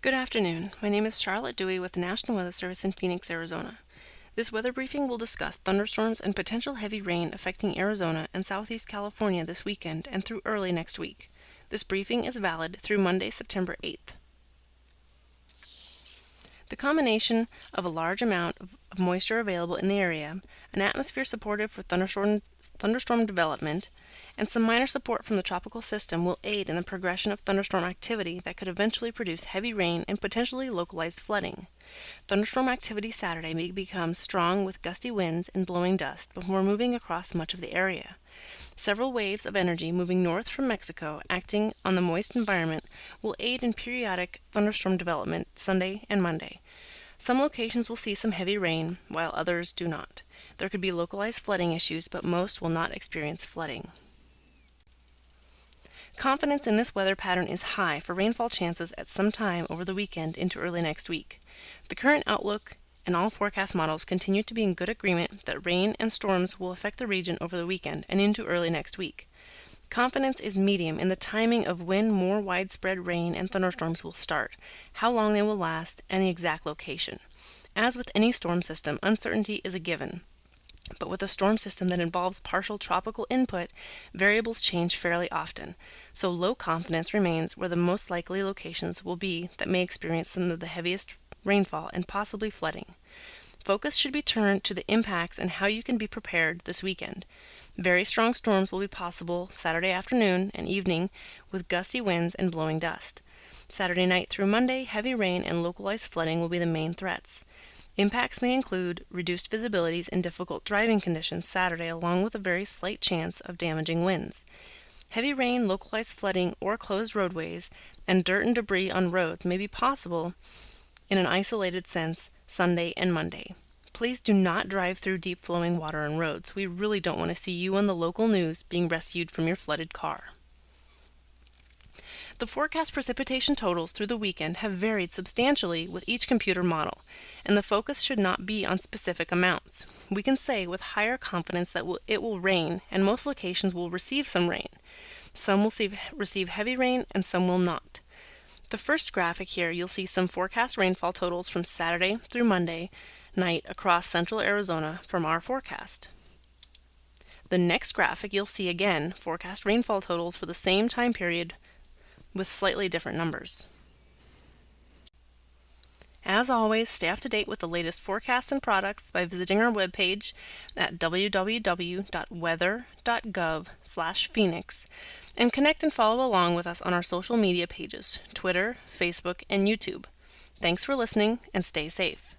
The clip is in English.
Good afternoon. My name is Charlotte Dewey with the National Weather Service in Phoenix, Arizona. This weather briefing will discuss thunderstorms and potential heavy rain affecting Arizona and Southeast California this weekend and through early next week. This briefing is valid through Monday, September 8th. The combination of a large amount of moisture available in the area, an atmosphere supportive for thunderstorm development, and some minor support from the tropical system will aid in the progression of thunderstorm activity that could eventually produce heavy rain and potentially localized flooding. Thunderstorm activity Saturday may become strong with gusty winds and blowing dust before moving across much of the area. Several waves of energy moving north from Mexico acting on the moist environment will aid in periodic thunderstorm development Sunday and Monday. Some locations will see some heavy rain, while others do not. There could be localized flooding issues, but most will not experience flooding. Confidence in this weather pattern is high for rainfall chances at some time over the weekend into early next week. The current outlook and all forecast models continue to be in good agreement that rain and storms will affect the region over the weekend and into early next week. Confidence is medium in the timing of when more widespread rain and thunderstorms will start, how long they will last, and the exact location. As with any storm system, uncertainty is a given. But with a storm system that involves partial tropical input, variables change fairly often, so low confidence remains where the most likely locations will be that may experience some of the heaviest rainfall and possibly flooding. Focus should be turned to the impacts and how you can be prepared this weekend. Very strong storms will be possible Saturday afternoon and evening with gusty winds and blowing dust. Saturday night through Monday, heavy rain and localized flooding will be the main threats. Impacts may include reduced visibilities and difficult driving conditions Saturday, along with a very slight chance of damaging winds. Heavy rain, localized flooding, or closed roadways, and dirt and debris on roads may be possible in an isolated sense Sunday and Monday. Please do not drive through deep flowing water on roads. We really don't want to see you on the local news being rescued from your flooded car. The forecast precipitation totals through the weekend have varied substantially with each computer model, and the focus should not be on specific amounts. We can say with higher confidence that it will rain, and most locations will receive some rain. Some will receive heavy rain, and some will not. The first graphic here, you'll see some forecast rainfall totals from Saturday through Monday night across central Arizona from our forecast. The next graphic, you'll see again forecast rainfall totals for the same time period with slightly different numbers. As always, stay up to date with the latest forecasts and products by visiting our webpage at www.weather.gov/Phoenix and connect and follow along with us on our social media pages, Twitter, Facebook, and YouTube. Thanks for listening and stay safe.